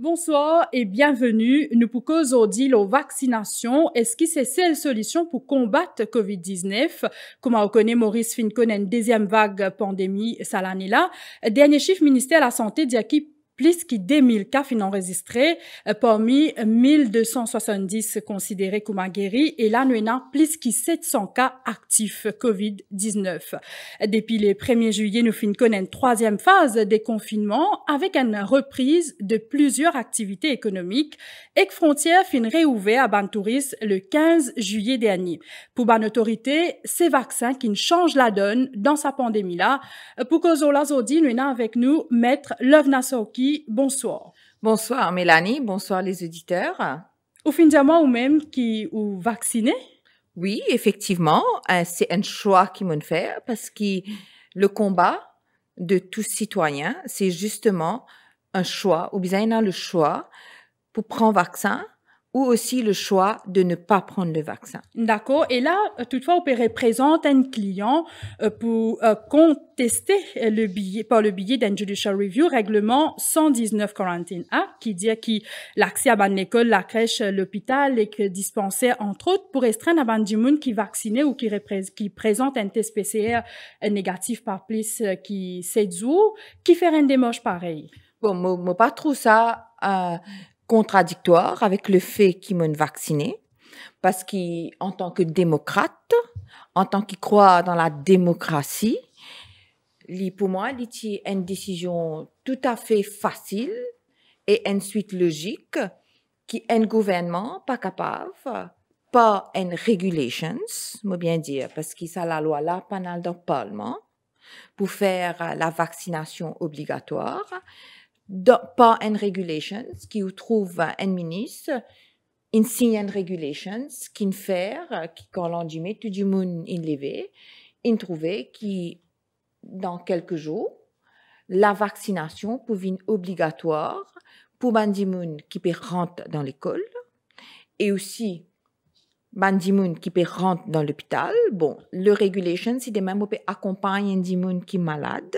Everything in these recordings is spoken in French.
Bonsoir et bienvenue. Nous pour cause aujourd'hui la vaccination. Est-ce que c'est seule solution pour combattre COVID-19? Comme on connaît, Maurice fin une deuxième vague pandémie ça l'année là. Dernier chiffre ministère de la Santé dit qu'il plus que 2000 cas fin enregistrés, parmi 1270 considérés comme guéris, et là, nous avons plus que 700 cas actifs COVID-19. Depuis le 1er juillet, nous finissons une troisième phase des confinements avec une reprise de plusieurs activités économiques et que frontières finissent réouvertes à ban touristes le 15 juillet dernier. Pour ban autorité, ces vaccins qui changent la donne dans sa pandémie-là. Pour cause de l'azodi, nous avons avec nous Maître Lovna Sauki. Bonsoir. Bonsoir Mélanie, bonsoir les auditeurs. Au fin de mois ou même qui ou vacciné? Oui, effectivement, c'est un choix qu'ils m'ont fait parce que le combat de tous citoyens, c'est justement un choix, ou bien le choix pour prendre vaccin ou aussi le choix de ne pas prendre le vaccin. D'accord. Et là, toutefois, on peut représenter un client pour contester le billet, par le billet d'un judicial review, règlement 119 Quarantine Act, qui dit que l'accès à ban l'école, la crèche, l'hôpital et que dispensaire, entre autres, pour restreindre à ban du monde qui est vacciné ou qui présente un test PCR négatif par plus qui 7 jours, qui fait une démarche pareille. Bon, moi pas trop ça contradictoire avec le fait qu'ils m'ont vacciné, parce qu'en tant que démocrate, en tant qu'il croit dans la démocratie, pour moi, c'est une décision tout à fait facile et une suite logique qui un gouvernement pas capable, pas une regulations, moi bien dire, parce que ça la loi là, pendant le Parlement, pour faire la vaccination obligatoire, pas une regulations qui trouve un ministre, il signe une regulations qui ne fait, qui quand l'on dit tout du monde il levé, il trouvait qui dans quelques jours la vaccination pouvait être obligatoire pour bandimoun qui peut rentrer dans l'école et aussi bandimoun qui peut rentrer dans l'hôpital. Bon, le regulations c'est de même on peut accompagner un dimoun qui est malade.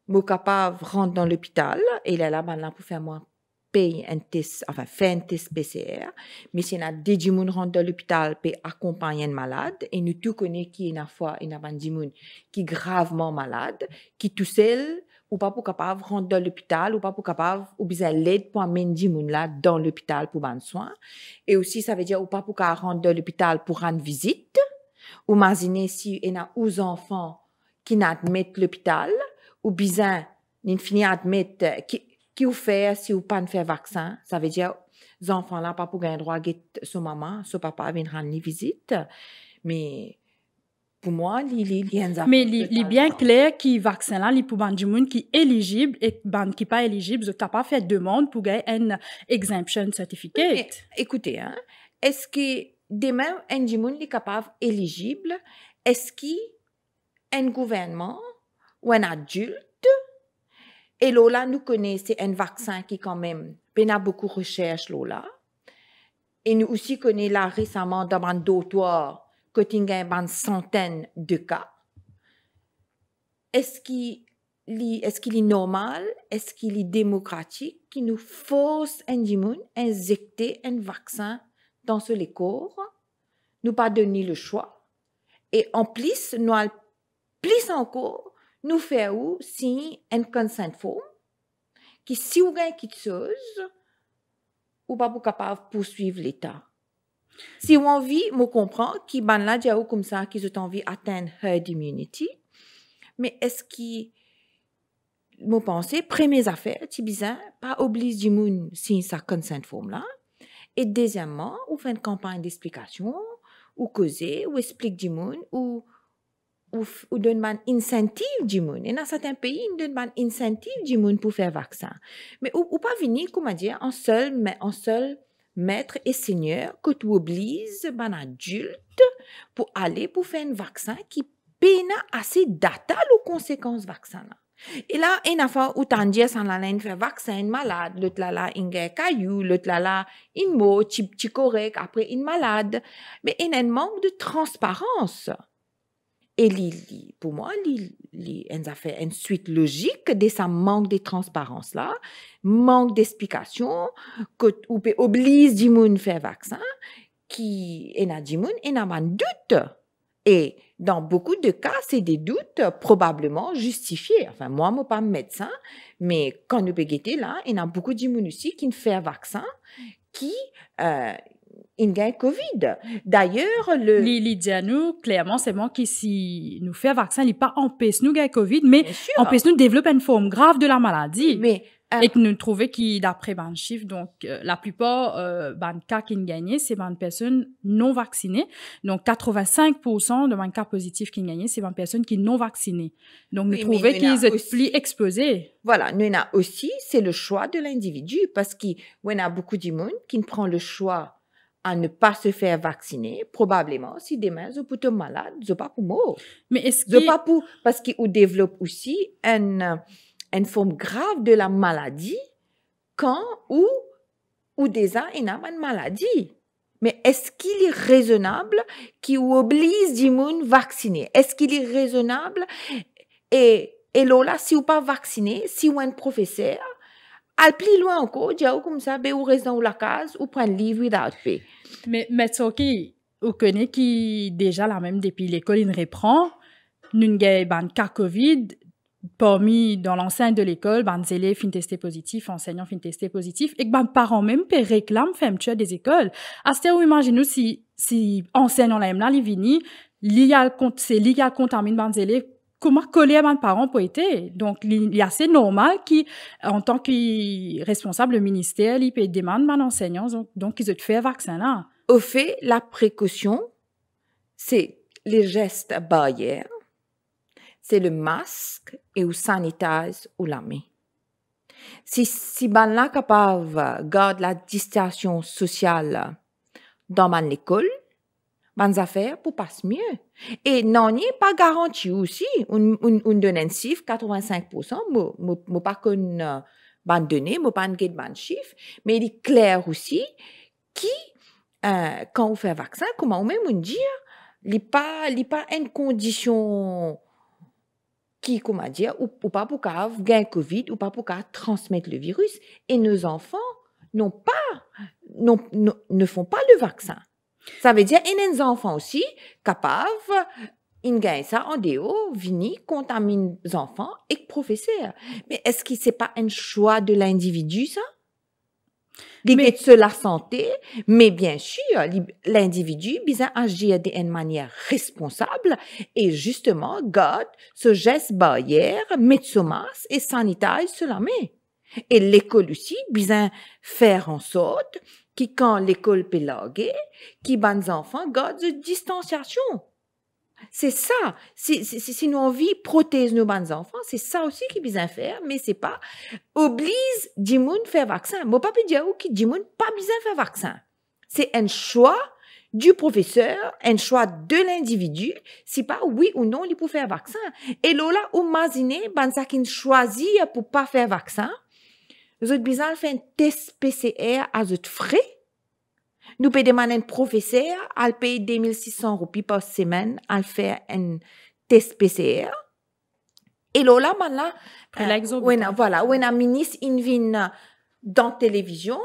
Moi capable rentrer dans l'hôpital et là là pour faire moi payer un test, enfin faire un test PCR, mais si on a des gens rentrent dans l'hôpital pour accompagner un malade et nous tous connaissons qui une fois une bandimoun qui est gravement malade, qui tout seul ou pas pour capable rentrer dans l'hôpital ou pas pour capable ou besoin l'aide pour amener des gens là dans l'hôpital pour prendre soin et aussi ça veut dire ou pas pour capable rentrer dans l'hôpital pour rendre visite ou imaginez si on a 11 enfants qui n'admettent l'hôpital ou bien il finit admettre qui ou fait si ou pas ne fait vaccin, ça veut dire les enfants là pas pour gagner droit à son maman, son papa vient rendre visite, mais pour moi mais il est bien clair qui vaccin là li pour ban du monde qui éligible et ban qui pas éligible, vous pas fait demande pour gagner un exemption certificate. Oui, écoutez est-ce que demain un du monde est capable éligible, est-ce qu'un gouvernement ou un adulte et Lola nous connaissons un vaccin qui quand même il y a beaucoup de recherches Lola et nous aussi connaissons là récemment dans un dortoir que il y a une centaine de cas. Est-ce qu'il est normal, est-ce qu'il est démocratique qui nous force un dimoun injecter un vaccin dans ce corps, nous pas donner le choix et en plus nous plus encore nous faire si un consent form qui si ou gagne quelque chose ou pas pour capable poursuivre l'état. Si on envie, me comprend qui ban là dia comme ça qui ont envie atteindre herd immunity, mais est-ce qui me penser premières affaires ti bizarre pas oblige du monde si ça consent form là et deuxièmement ou fait une campagne d'explication ou causer ou explique du monde ou donne un incentive du monde. Et dans certains pays, ils donnent un incentive du monde pour faire vaccin. Mais ou pas venir, comment dire, en seul maître et seigneur que tu obliges un adulte pour aller pour faire un vaccin qui peine assez data aux conséquences vaccin. Et là, il y a une fois où t'en dis, sans la laine faire vaccin, malade, l'autre là, il y a caillou, l'autre là, il mot, correct, après, il malade. Mais il y a un manque de transparence. Et pour moi, on a fait une suite logique de ça manque de transparence là, manque d'explication, que ou peut oblige du monde faire vaccin, qui en a du monde, en a un doute. Et dans beaucoup de cas, c'est des doutes probablement justifiés. Enfin, moi, je ne suis pas médecin, mais quand nous péguettons là, il y a beaucoup de monde aussi qui ne fait vaccin, qui il gagne Covid. D'ailleurs, Lydia, nous, clairement, c'est moi qui, si nous fait vaccin, il pas empêche nous gagner Covid, mais empêche nous développer une forme grave de la maladie. Mais, et que nous trouvons qui, d'après ben chiffre, donc, la plupart, ben cas qui gagnent, c'est ben personnes non vaccinées. Donc, 85% de ben cas positifs qui gagnent, c'est ben personnes qui non vaccinées. Donc, nous trouvons qu'ils sont plus exposés. Voilà, nous en a aussi, c'est le choix de l'individu, parce qu'il y a beaucoup de monde qui ne prend le choix à ne pas se faire vacciner, probablement, si demain, vous êtes malade, vous pas pour mort. Mais est-ce que... pas pour, parce qu'il développe aussi une forme grave de la maladie quand ou déjà il a une maladie. Mais est-ce qu'il est raisonnable qu'il oblige du monde vacciner? Est-ce qu'il est raisonnable? Et là, si vous pas vacciné, si vous êtes un professeur, al plus loin encore, dis comme ça, ben ou reste dans la case ou prendre livre without pay. Mais ok, vous connaissez qui déjà la même depuis l'école il reprend, nous avons cas Covid parmi dans l'enceinte de l'école, les élèves fin testés positifs, enseignants fin testés positifs et que parents même peut réclament fermeture des écoles. À ce temps, imaginez si enseignants là là les vini, c'est lié contamine les élèves. Comment coller à mes parents pour être? Donc, il est assez normal en tant que responsable du ministère, il peut demander à enseignants, donc, ils ont fait vaccin là. Au fait, la précaution, c'est les gestes barrières, c'est le masque et ou sanitize ou la main. Si ben là capable garde la distanciation sociale dans l'école, bonnes affaires pour passer mieux. Et non, il n'est pas garanti aussi. On donne un chiffre, 85%, je pas qu'on ban donné, je pas qu'on ban chiffre, mais il est clair aussi qui, quand on fait un vaccin, comment on même on dire, il n'est pas une condition qui, comment dire, ou pas pour gagner Covid, ou pas pour transmettre le virus. Et nos enfants ne font pas le vaccin. Ça veut dire qu'il y a des enfants aussi capables, ils gagnent ça en dehors, vini, contaminent les enfants et les professeurs. Mais est-ce que c'est pas un choix de l'individu, ça? L'idée de la santé, mais bien sûr, l'individu, bien agir d'une manière responsable et justement, garde ce geste barrière, mettre son masque et sanitize sur la main. Et l'école aussi, bien faire en sorte que quand l'école peut laguer, que les enfants gardent de distanciation. C'est ça. Si nous envie protéger nos bons enfants, c'est ça aussi qu'il besoin faire, mais c'est pas oblige du monde faire vaccin. Moi pas peut dire que du monde pas besoin faire vaccin. C'est un choix du professeur, un choix de l'individu, si pas oui ou non il peut faire vaccin. Et là où imaginez ben ça qui choisit pour pas faire vaccin, vous avez besoin de faire un test PCR à votre frais. Nous pouvons demander à un professeur à payer 2600 roupies par semaine à faire un test PCR. Et là, voilà, où un ministre, il vient dans la télévision,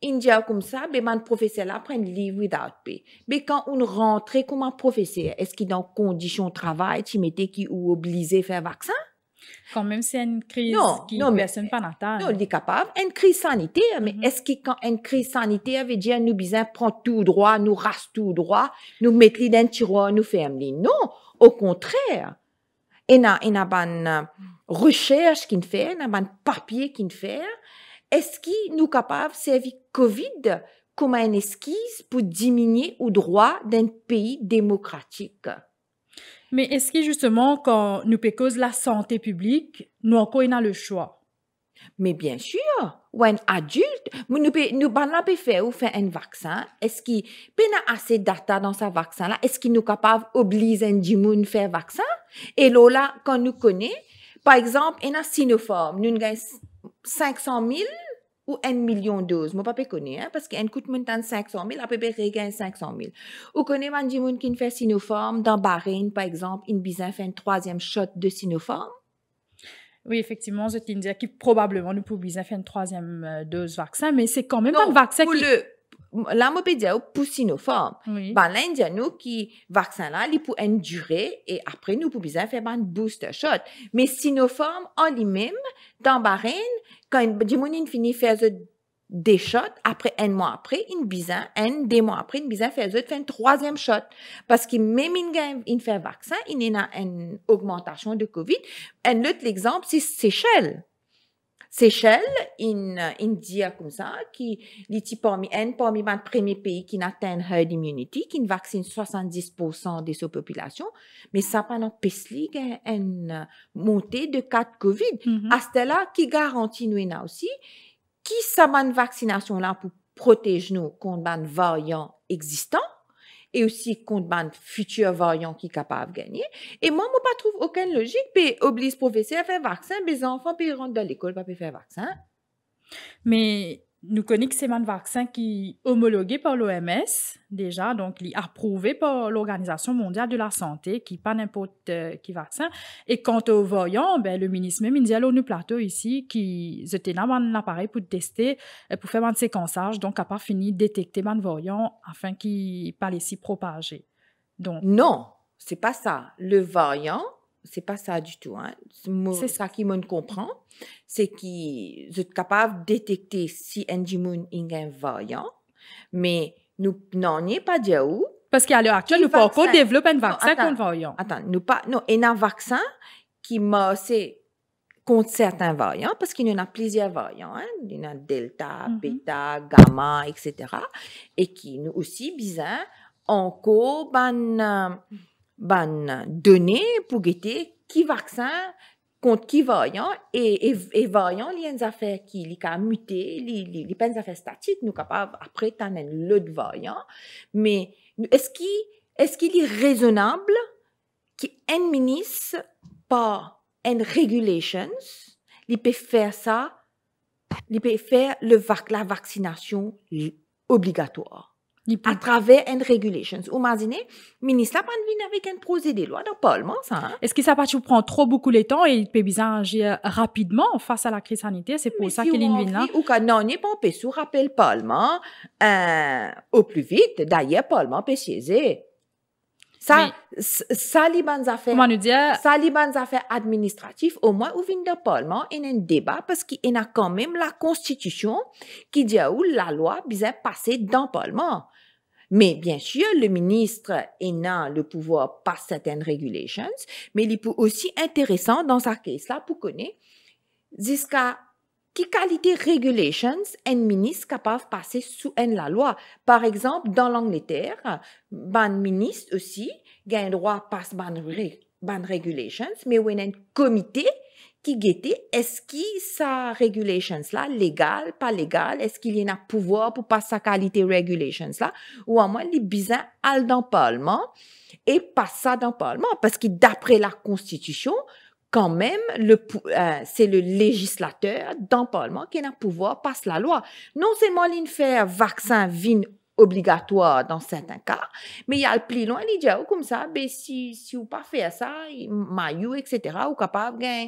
il dit comme ça, ben, le professeur là prend le livre without pay. Mais quand on rentre comme un professeur, est-ce qu'il est dans conditions de travail, tu mettais qui ou obligé à faire vaccin? Quand même, c'est une crise qui personne pas natale. Non, il est capable. Une crise sanitaire, mais est-ce que quand une crise sanitaire veut dire nous besoin prendre tout droit, nous rasse tout droit, nous mettre dans un tiroir, nous fermer? Non, au contraire. Il y a une recherche qui fait, il y a un papier qui fait. Est-ce que nous capables de servir COVID comme une esquisse pour diminuer le droit d'un pays démocratique? Mais est-ce que justement, quand nous pécose la santé publique, nous encore on a le choix? Mais bien sûr, ou un adulte, nous pouvons faire un vaccin. Est-ce qu'il y a assez de data dans ce vaccin-là? Est-ce qu'il nous capable d'obliger un monde à faire vaccin? Et là, quand nous connaissons, par exemple, il y a Sinopharm, nous avons 500 000 ou 1 million de doses. Moi, pas connais, parce qu'un coûte maintenant 500 000, après, regagne 500 000. Ou connais, man, dit, qui fait Sinopharm, dans Bahreïn, par exemple, une bizarre fait une 3e shot de Sinopharm. Oui, effectivement, je t'ai dit que probablement nous pouvons faire une 3e dose vaccin, mais c'est quand même pas un vaccin pour qui... Là, moi, peux dire pour Sinopharm. Oui. Ben, là, il nous qui vaccin là, il pour une durée et après, nous pouvons faire un booster shot. Mais Sinopharm, en lui-même, dans Bahreïn, quand il finit faire des shots, après, un mois après, des mois après, une bizarre fait une 3e shot. Parce que même il fait vaccin, il y a une augmentation de COVID. Un autre exemple, c'est Seychelles. Seychelles, il dit comme ça, qui est parmi les premiers pays qui atteint herd immunity, qui vaccine 70% de sa population, mais ça pas n'empêche une montée de cas de COVID. À ce là qui garantit nous aussi, qui ça une vaccination là pour protéger nous contre un variant existant, et aussi contre un futur variant qui est capable de gagner. Et moi, je ne trouve aucune logique. Puis, oblige les professeurs à faire vaccin, mais les enfants, puis ils rentrent dans l'école, pas faire vaccin. Mais nous connaissons que c'est un vaccin qui est homologué par l'OMS, déjà, donc il est approuvé par l'Organisation mondiale de la santé, qui n'est pas n'importe qui vaccin. Et quant aux variants, ben, le ministre même, il dit à l'ONU Plateau ici, qui était là un appareil pour tester, pour faire un séquençage, donc à part fini détecter un variant afin qu'il ne pas laisser propager. Donc, non, c'est pas ça. Le variant, c'est pas ça du tout. Hein. C'est ça qui me comprend. C'est qu'ils sont capables de détecter si un dimoun est un variant, mais nous n'en est pas dit où. Parce qu'à l'heure actuelle, nous pas encore développer un vaccin contre le variant. Attends, il y a un vaccin qui c'est contre certains variants, parce qu'il y en a plusieurs variants. Hein. Il y en a delta, bêta, gamma, etc. Et qui nous aussi bizarre encore données pour guetter qui vaccin contre qui variant et variant il y a des affaires qui a muté les pas des affaires statiques nous capables après t'en as l'autre variant mais est-ce qu'il est raisonnable qu'un ministre par une regulations il peut faire ça il peut faire la vaccination obligatoire à travers une regulations. Ou imaginez, le ministre n'a pas venu avec un projet de loi dans le Parlement, ça. Hein? Est-ce que ça va prendre trop beaucoup de temps et il peut bien agir rapidement face à la crise sanitaire? C'est pour ça qu'il vient là. Ou quand non, n'est pas empêché, rappelle le Parlement au plus vite. D'ailleurs, le Parlement peut siéger. Ça, les bonnes affaires. Comment nous dire? Ça, les bonnes affaires administratives, au moins, où vient le Parlement, il y a un débat parce qu'il y a quand même la Constitution qui dit où la loi bien passer dans le Parlement. Mais bien sûr, le ministre a le pouvoir de passer certaines regulations, mais il est aussi intéressant dans sa case là pour connaître jusqu'à quelle qualité regulations un ministre capable de passer sous la loi. Par exemple, dans l'Angleterre, un ministre aussi a le droit de passer ban regulations, mais il y a un comité qui guette est-ce que sa regulations là légal pas légal est-ce qu'il y a un pouvoir pour passer sa qualité regulations là ou à moins les bizarres al dans le Parlement et passe ça dans le Parlement parce que d'après la Constitution quand même c'est le législateur dans le Parlement qui a un pouvoir passe la loi non seulement il fait un vaccin vin obligatoire dans certains cas, mais il y a le plus loin, il dit comme ça, ben si vous pas faire ça, maillot, etc., ou capable de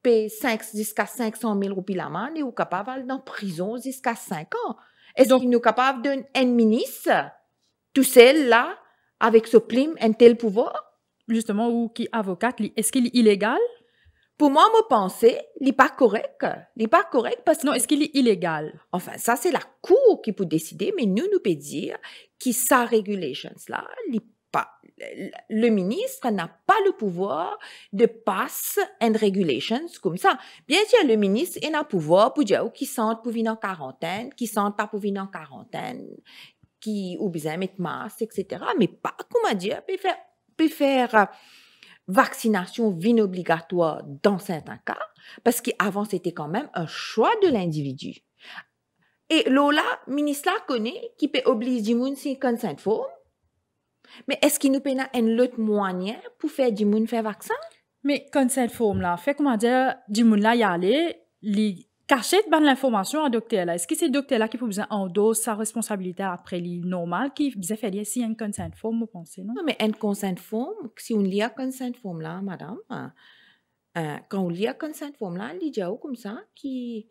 payer jusqu'à 500 000 roupies l'amende et ou capable d'aller dans prison jusqu'à 5 ans. Est-ce qu'il nous capable d'un ministre, tout seul là, avec ce plim, un tel pouvoir? Justement, ou qui avocate, est-ce qu'il est illégal? Pour moi, je pense qu'il n'est pas correct. Il n'est pas correct parce que... Non, est-ce qu'il est illégal? Enfin, ça, c'est la Cour qui peut décider, mais nous peut dire que sa regulations-là, le ministre n'a pas le pouvoir de passer une regulations comme ça. Bien sûr, le ministre a le pouvoir pour dire qui sentent pour venir en quarantaine, qui sentent pas pour venir en quarantaine, qui ou besoin mettre masque, etc. Mais pas, comment dire, peut faire vaccination vin obligatoire dans certains cas, parce qu'avant, c'était quand même un choix de l'individu. Et Lola, ministre là connaît qui peut obliger du monde si consent forme. Mais est-ce qu'il nous peut un autre moyen pour faire du monde faire vaccin? Mais consent forme là, fait comment dire, du monde là y aller, cacher l'information à docteur là. Est-ce que c'est docteur là qui peut besoin endosser sa responsabilité après le normal qui besoin faire si un consent forme vous pensez non? Non, mais un consent form, si on lit un consent form là, madame, quand on lit un consent form là, il dit comme ça, qui,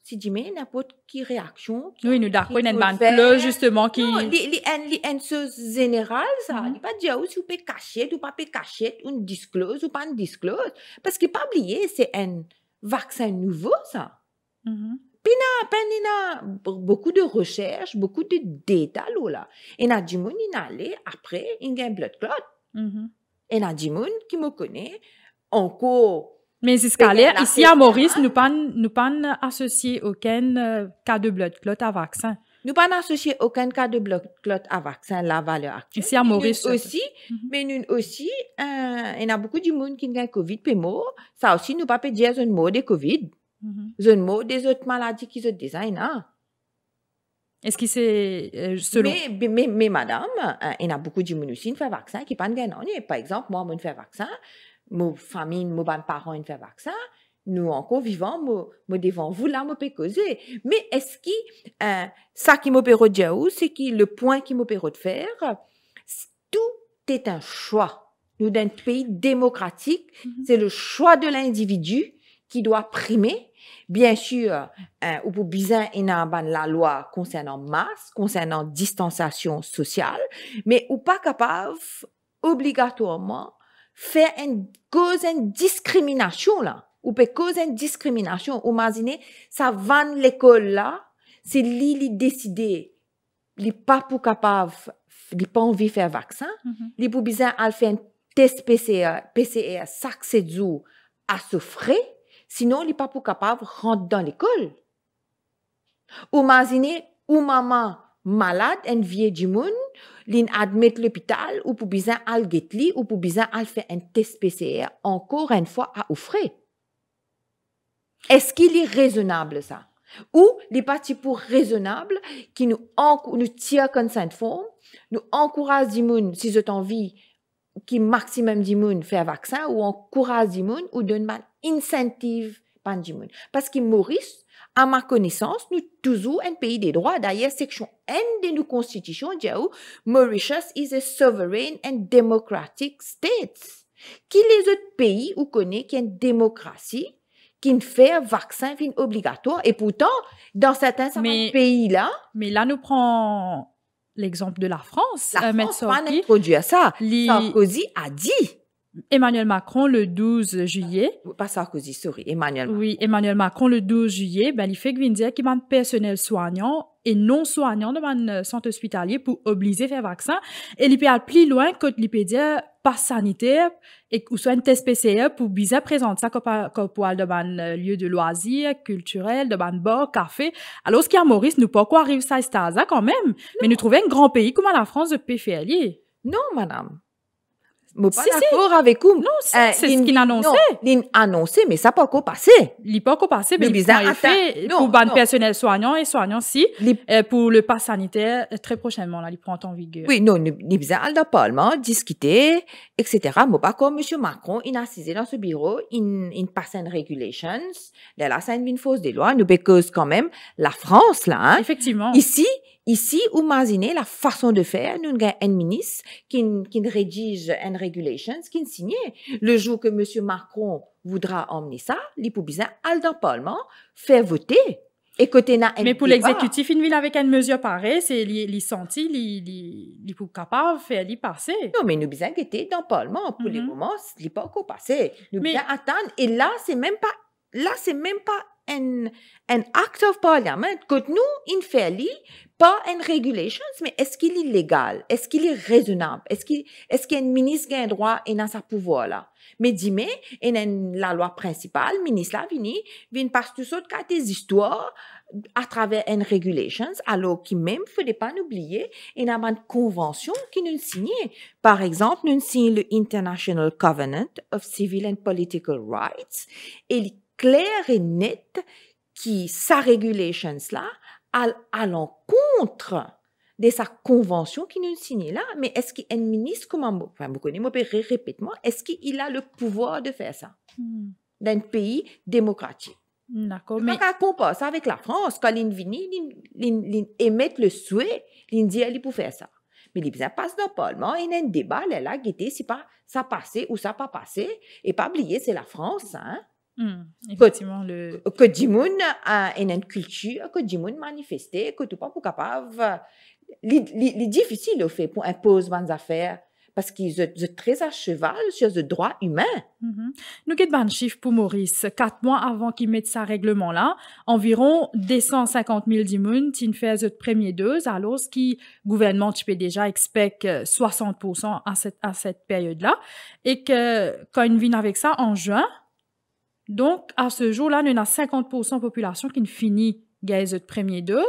si dit mais n'importe qui réaction. Oui, nous d'accord, il y a une bande clause justement qui. Non, une chose générale, ça. Il pas dire si vous pouvez cacher, ou pas cacher, ou disclose, ou pas disclose. Parce que pas oublier, c'est un vaccin nouveau, ça. À peine il a beaucoup de recherches, beaucoup de détails là. Et il y a des gens qui allé après, il y a un blood clot. Et il y a des gens qui me connaissent encore. Mais c'est scalaire. Ici à Maurice, nous pas associé aucun cas de blood clot à vaccin. Nous pas associé aucun cas de blood clot à vaccin la valeur actuelle. Ici à Maurice aussi, mais nous aussi, il y a beaucoup de gens qui ont Covid puis mort. Ça aussi, nous pas peut dire un mot de Covid. Un mot des autres maladies qui se désignent. Est-ce que c'est selon... Mais madame, il y a beaucoup de gens aussi qui font vaccin qui pas gagné. Par exemple, moi, je fais vaccin, ma famille, mes parents font vaccin, nous encore vivants, moi devant vous là, je peux causer. Mais est-ce que ça qui m'opère de dire, c'est que le point qui m'opère de faire, tout est un choix. Nous, dans un pays démocratique, c'est le choix de l'individu qui doit primer. Bien sûr, ou pour bizarre, il y a la loi concernant masque, concernant distanciation sociale, mais ou pas capable obligatoirement faire une cause une discrimination là, ou peut cause une discrimination. Ou imaginez, ça va l'école là, c'est lui décider, il pas pour capable, il pas envie de faire vaccin, il pour bizarre à faire un test PCR chaque 7 jours à se frais. Sinon, il n'est pas pour capable de rentrer dans l'école. Ou imaginez, ou maman malade, un vieux du monde, l'in admet l'hôpital, ou pour besoin al getli, ou pour besoin al faire un test PCR, encore une fois, à offrir. Est-ce qu'il est raisonnable, ça? Ou, les partis pour raisonnable, qui nous tirent comme ça de forme, nous encouragent du monde, si j'ai envie, qui maximum du monde fait vaccin, ou encourage du monde, ou donne mal incentive par du monde. Parce que Maurice, à ma connaissance, nous toujours un pays des droits. D'ailleurs, section N de nos constitutions dit Mauritius is a sovereign and democratic state. Qui les autres pays où connaît qu'il y a une démocratie, qui ne fait vaccin obligatoire, et pourtant, dans certains pays-là. Mais là, nous prenons l'exemple de la France. La France n'a pas introduit ça. Sarkozy a dit. Emmanuel Macron, le 12 juillet. Pas Sarkozy, sorry, Emmanuel Macron. Oui, Emmanuel Macron, le 12 juillet, il fait dire qu'il y a un personnel soignant et non soignant dans un centre hospitalier pour obliger à faire vaccin. Et il peut aller plus loin que il peut dire passe sanitaire et ou soit un test PCR pour bien présenter ça comme pour aller dans un lieu de loisirs, culturel, dans un bar, café. Alors, ce qui à Maurice, nous pas quoi arrive ça à quand même. Non. Mais nous trouvons un grand pays comme la France de PFL. Non, madame. Je suis pas d'accord avec vous. Non, c'est ce qu'il a annoncé. Non, il a annoncé, mais ça n'a pas encore passé. Il n'a pas encore passé, mais il a fait pour le personnel soignant et soignant si, pour le pass sanitaire, très prochainement, là, il prend en vigueur. Oui, non, il a dans le Parlement, discuter, etc. Mais pas comme M. Macron, il a assisté dans ce bureau, il passe une regulations, là, c'est une fausse des lois, nous cause quand même la France, là, hein. Effectivement. Ici, vous imaginez la façon de faire. Nous avons un ministre qui rédige une regulations, qui signe. Le jour que M. Macron voudra emmener ça, il peut bien aller dans le Parlement, faire voter. Et côté mais pour l'exécutif, une ville avec une mesure pareille, c'est les senti, les pour capable de faire les passer. Non, mais nous bien été dans le Parlement. Pour le moment, il n'est pas encore passé. Nous bien attendre. Et là, c'est même pas un act of parliament. Quand nous, il fait pas une regulations, mais est-ce qu'il est légal? Est-ce qu'il est raisonnable? Est-ce qu'il y a un ministre qui a un droit et dans sa pouvoir là? Mais dis-moi, il y a la loi principale, le ministre là vient passer tout ça de des histoires à travers une regulations, alors qu'il même, faudrait pas oublier, il y a une convention qui nous signe. Par exemple, nous signons le International Covenant of Civil and Political Rights, et il est clair et net qui sa regulations là, à l'encontre de sa convention qui nous signe là, mais est-ce qu'un ministre, vous connaissez, répète-moi, est-ce qu'il a le pouvoir de faire ça dans un pays démocratique? D'accord, Mais mais quand on compare ça avec la France, quand ils viennent, ils émettent le souhait, ils disent qu'ils peuvent faire ça. Mais les gens passent dans le Parlement, il y a un débat, là, guetter, si pas ça passé ou ça pas passé. Et pas oublier, c'est la France, hein. effectivement, Que Dimoun a une culture, que Dimoun manifester, que tout pas pour capable. C'est difficile au fait pour imposer des affaires parce qu'ils sont très à cheval sur le droit humain. Nous avons un chiffre pour Maurice. 4 mois avant qu'il mette sa règlement-là, environ 250 000 dimoun qui fait cette première dose, alors ce qui gouvernement tu peux déjà expect 60% à cette période-là, et que quand il vient avec ça en juin, donc à ce jour-là, nous avons 50% de la population qui finit cette première dose,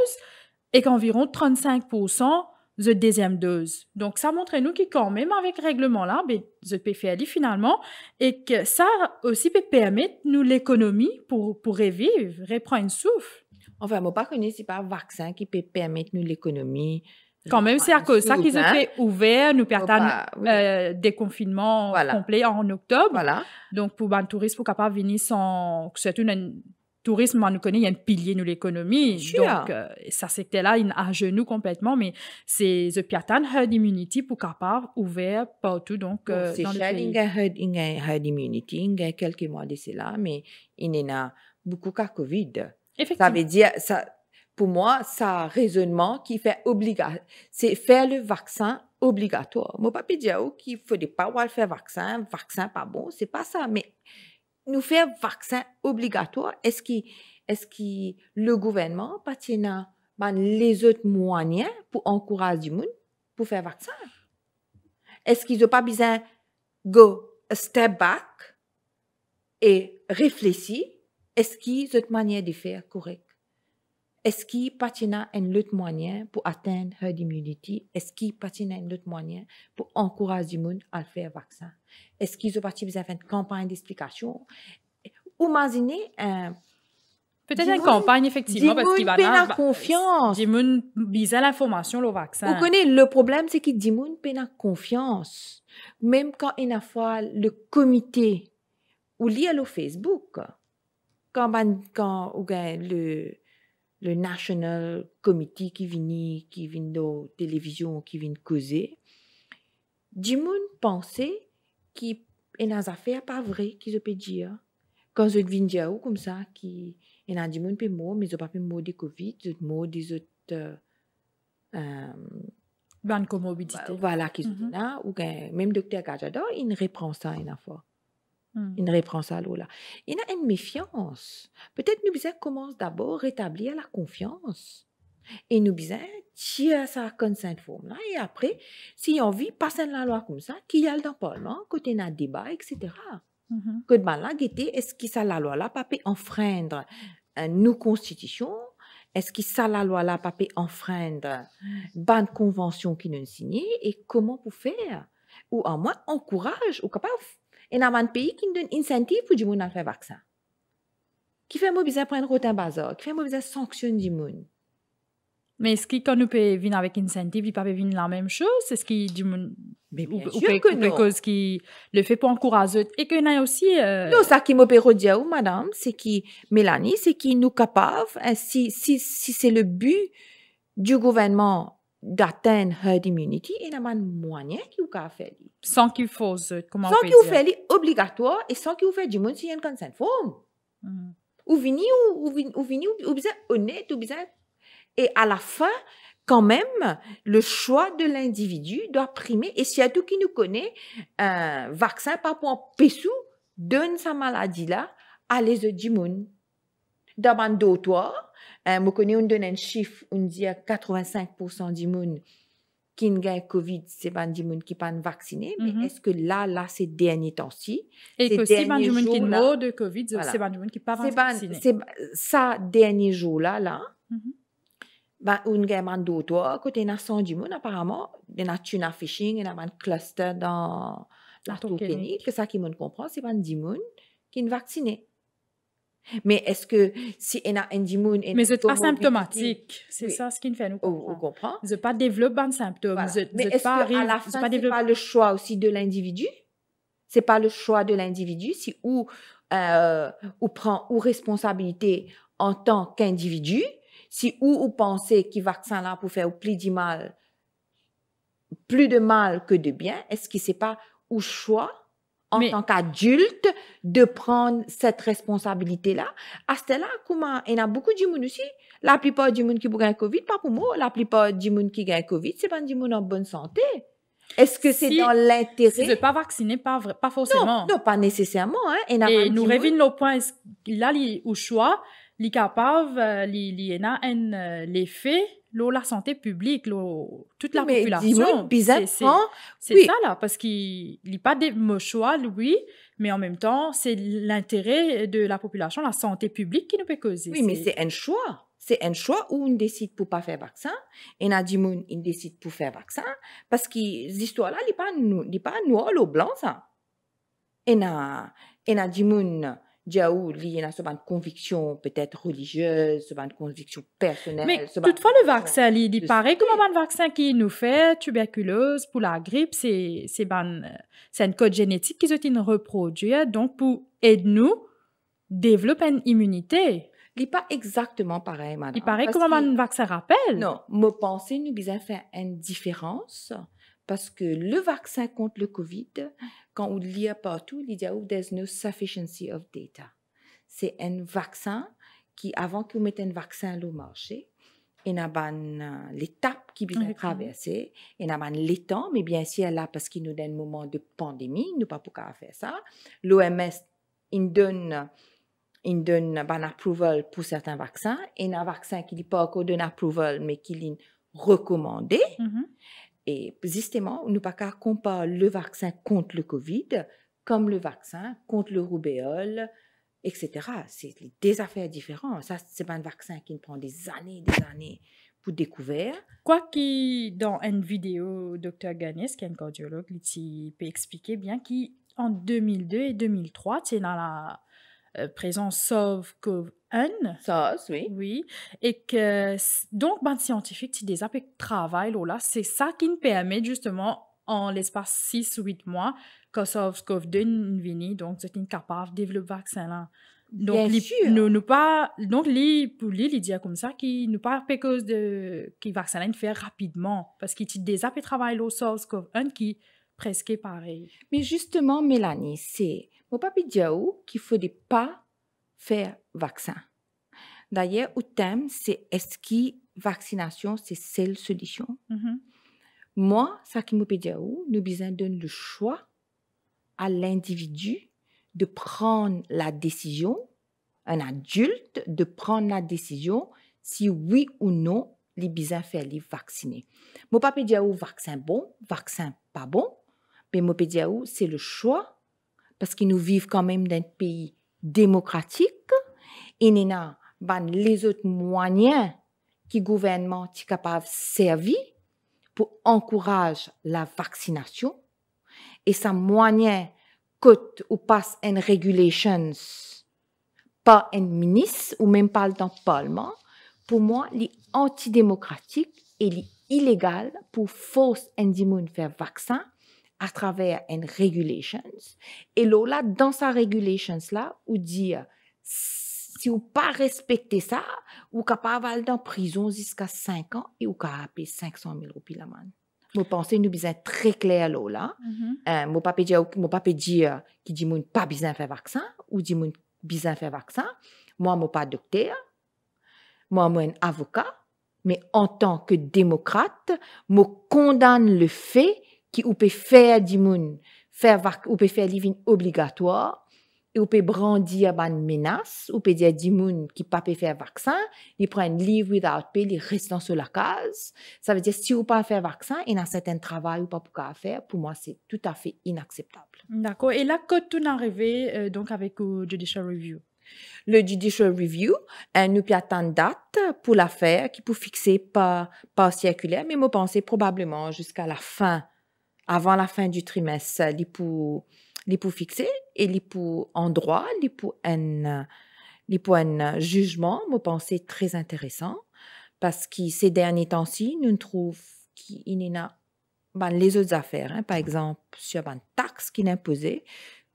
et qu'environ 35% de deuxième dose. Donc, ça montre nous que quand même, avec le règlement-là, je peux faire finalement, et que ça aussi peut permettre nous l'économie pour revivre, reprendre une souffle. Enfin, moi, pas connais, c'est pas un vaccin qui peut permettre nous l'économie. Quand même, c'est à cause de ça qu'ils ont fait ouvert, nous perdons déconfinement complet en octobre. Voilà. Donc, pour les touristes, pour capable venir sans, surtout tourisme, nous connaît, il y a un pilier de l'économie. Donc, ça secteur-là, il est à genoux complètement, mais c'est the Piatan herd immunity pour capable ouvert partout. Donc, c'est dans le pays. Il y a herd immunity, il y a quelques mois de cela, mais il y en a beaucoup qu'à COVID. Effectivement. Ça veut dire, ça, pour moi, ça raisonnement qui fait obligatoire, c'est faire le vaccin obligatoire. Moi, pas dire qu'il faut pas faire vaccin pas bon, c'est pas ça, mais nous faire vaccin obligatoire, est-ce que le gouvernement patina les autres moyens pour encourager les gens pour faire vaccin? Est-ce qu'ils n'ont pas besoin de go a step back et réfléchir? Est-ce qu'ils ont une manière de faire correcte? Est-ce qu'il patina un autre moyen pour atteindre herd immunity? Est-ce qu'il patina un autre moyen pour encourager les gens à faire vaccin? Est-ce qu'ils ont parti besoin faire une campagne d'explication? Ou imaginez peut-être une campagne, effectivement, parce qu'il va avoir confiance. Dimoun bise l'information, le vaccin. Vous connaissez, le problème, c'est que Dimoun n'a confiance. Même quand il y a fois le comité, ou lié au Facebook, quand le National Committee qui vient de télévision, qui vient causer, Dimoun pensait qu'il y a des affaires pas vraies qu'ils peuvent dire. Quand je viens dire comme ça, qu'il y a des gens qui sont mais ils n'ont pas mort de COVID, ils ont mort des autres bonne comorbidité. Voilà, qui sont là, ou même docteur Gajada, il reprend ça une fois. Il reprend ça là. Il y a une méfiance. Peut-être nous besoin commence d'abord rétablir la confiance. Et nous besoin tirer ça comme cette forme-là. Et après, si on vit passer la loi comme ça, qu'il y a dans le Parlement, côté il y a un débat, etc. Que de là, est-ce que ça la loi-là pas peut enfreindre nos constitutions? Est-ce que ça la loi-là pas peut enfreindre bonne convention qui nous signée? Et comment pour faire? Ou à moins encourage ou capable. Il y a un pays qui nous donne incentive pour du monde à faire vaccin. Qui fait besoin prendre rotin bazar, qui fait besoin sanctionner du monde. Mais est-ce que quand nous pouvons venir avec incentive, il peut venir la même chose? Est-ce qu'il du monde mais bien ou sûr que non. Cause qui le fait pour encourager et qu'il y a aussi non, ça qui me peut dire madame, c'est qui Mélanie, c'est qui nous capable si c'est le but du gouvernement d'atteindre herd immunity, il y a un moyen qui vous a fait. Sans qu'il faut comment sans qu'il vous fait obligatoire et sans qu'il vous fait du monde si il y a une consent forme. Ou venir ou bien honnête ou bien et à la fin quand même le choix de l'individu doit primer et surtout qui nous connaît un vaccin pas pour un pessou donne sa maladie là à les autres du monde. Dans un dortoir, je connais on donne un chiffre on dit 85% du monde qui n'a Covid, c'est pas du monde qui pas vacciné, mais est-ce que là ces derniers temps-ci et que si pas du monde qui meurt de Covid, c'est pas du monde qui pas vacciné. C'est ça dernier jour là. On a un dortoir côté il y a 100 du monde apparemment, il y a tuna fishing, il y a un cluster dans la Tokyo, que ça qui me comprend, c'est pas du monde qui est vacciné. Mais est-ce que si on a un dimoun... Mais c'est pas symptomatique. C'est ça ce qui nous fait nous comprendre. On comprend. Vous pas développé un symptôme. Voilà. Mais est-ce qu'à la fin, c'est pas le choix aussi de l'individu? C'est pas le choix de l'individu si ou ou prend ou responsabilité en tant qu'individu, si ou pensez que vaccin là pour faire plus de mal que de bien, est-ce que c'est pas au choix en Mais tant qu'adulte de prendre cette responsabilité-là? À ce là comment, il y a beaucoup de monde aussi. La plupart du monde qui gagne Covid, pas pour moi, la plupart du monde qui gagne Covid, c'est pas du monde en bonne santé. Est-ce que c'est dans si vous l'intérêt? n'êtes pas vacciné, pas Non, forcément. non, pas nécessairement, hein. Il y a Et pas nous du monde. revenons au point, là, au choix, les capables, il y a l'effet, la santé publique, toute Oui, la mais dis-moi, population. bizarre, C'est oui. ça, là, parce qu'il n'y a pas de choix, oui, mais en même temps, c'est l'intérêt de la population, la santé publique qui nous peut causer. Oui, mais c'est un choix. C'est un choix où on décide pour pas faire vaccin. Et on a dit, on décide pour faire vaccin. Parce que ces histoires-là, il n'est pas noir ou blanc, ça. Et on a dit, Diaou, il y a une conviction peut-être religieuse, une conviction personnelle. Mais toutefois, le vaccin, il paraît comme un vaccin qui nous fait tuberculose pour la grippe, c'est un code génétique qui se reproduit, donc pour aider nous développer une immunité. Il n'est pas exactement pareil, madame. Il paraît comme un vaccin rappel. Non, me penser, nous besoin faire une différence parce que le vaccin contre le COVID, quand on lit partout, il dit « there's no sufficiency of data ». C'est un vaccin qui, avant qu'on mette un vaccin au marché, il y a l'étape qui vient traverser, il y a l'étang, mais bien sûr là, parce qu'il nous donne un moment de pandémie, nous pas pour faire ça. L'OMS, il donne un approval pour certains vaccins, et un vaccin qui n'est pas encore donné approval, mais qui est recommandé. Et justement, nous pas qu'à comparer le vaccin contre le COVID comme le vaccin contre le roubeole, etc. C'est des affaires différentes. Ça, c'est pas un vaccin qui prend des années pour découvrir. Quoi qu'il, dans une vidéo, Dr. Gagnès, qui est un cardiologue, il peut expliquer bien qu'en 2002 et 2003, c'est dans la présence SARS-CoV-1. SARS, oui. Oui. Et que, donc, ben, scientifique, qui des apps travaillent là, c'est ça qui nous permet justement, en l'espace 6 ou 8 mois, que SARS-CoV-2 vient, donc, c'est capable de développer le vaccin là. Donc, Bien sûr. nous pas, donc, pour lui, il dit comme ça, qu'il nous pas à cause de, qu'il vaccin là, fait rapidement. Parce qu'il y a des apps travaillent au SARS-CoV-1 qui presque pareil. Mais justement, Mélanie, c'est mon papi Diaou qu'il faut pas faire vaccin. D'ailleurs, au thème, c'est est-ce que vaccination, c'est seule solution? Moi, ça qui me dit nous besoin donner le choix à l'individu de prendre la décision, un adulte de prendre la décision si oui ou non les besoin faire les vacciner. Mon papi dit vaccin bon, vaccin pas bon, mais mon papi dit c'est le choix parce que nous vivons quand même dans un pays démocratique et nous avons les autres moyens que le gouvernement est capable de servir pour encourager la vaccination et ça moyen coûte ou passe une regulations par un ministre ou même pas dans le Parlement, pour moi, il est antidémocratique et il est illégal pour forcer un monde faire vaccin à travers une regulations. Et là, dans sa regulations là, ou dire si vous pas respectez ça, vous capable aller dans prison jusqu'à 5 ans et vous capable payer 500 000 roupies la manne. Moi, pensez nous besoin très clair là. Mon papa dit qui dit moun pas besoin faire vaccin ou dit moun besoin faire vaccin. Moi, mon pas docteur. Moi, un avocat. Mais en tant que démocrate, je condamne le fait qu'on peut faire du moun ou peut faire living obligatoire. Et on peut brandir une menace, on peut dire des gens qui ne peuvent pas faire vaccin, ils prennent leave without pay, ils restent sur la case. Ça veut dire si on ne peut pas faire vaccin, il y a un certain travail ou pas pour faire. Pour moi, c'est tout à fait inacceptable. D'accord. Et là, quand tout est arrivé donc avec le Judicial Review? Le Judicial Review, nous peut attendre date pour l'affaire qui peut fixer par circulaire, mais moi pense probablement jusqu'à la fin, avant la fin du trimestre, il pour fixer et il pour en droit, il pour un jugement, moi pense très intéressant parce que ces derniers temps-ci, nous trouvons qu'il y a les autres affaires, par exemple sur une taxe qui est imposée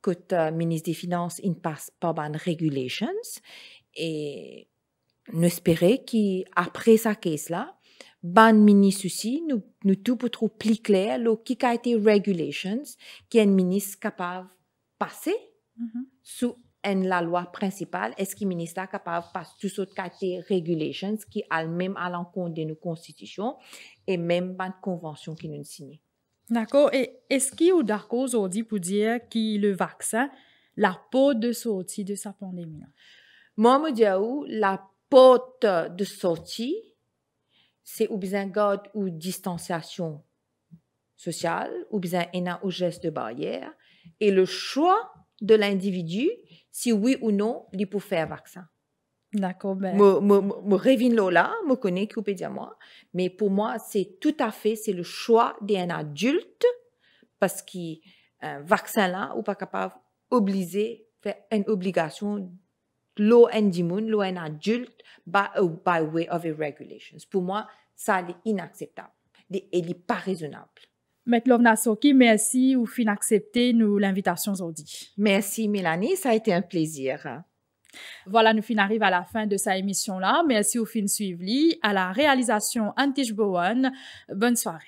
que ministre des Finances, il passe par ban regulations et nous espérons qu'après sa case-là, ban ministre aussi, nous tout pour trop plus clair, qui a été regulations, qui est un ministre capable de passer sous la loi principale, est-ce que le ministre est capable de passer tout ce qui a été regulations, qui a même à l'encontre de nos constitutions et même ban convention qui nous signent. D'accord. Et est-ce qu'il y a d'accord aujourd'hui pour dire que le vaccin, la porte de sortie de sa pandémie? Moi, je dis la porte de sortie, c'est ou bien garde ou distanciation sociale, ou bien un geste de barrière, et le choix de l'individu, si oui ou non, il peut faire vaccin. D'accord. Me revine là, me connais qui peut dire moi, mais pour moi, c'est tout à fait, c'est le choix d'un adulte, parce qu'un vaccin là, ou pas capable d'obliger, faire une obligation, l'eau un adulte, by way of regulations. Pour moi, ça est inacceptable et il n'est pas raisonnable. Maître Lovna Soki, merci ou fin accepter nous l'invitation aujourd'hui. Merci Mélanie, ça a été un plaisir. Voilà, nous fin arrive à la fin de sa émission là. Merci au fin suivre à la réalisation Antij Bowen. Bonne soirée.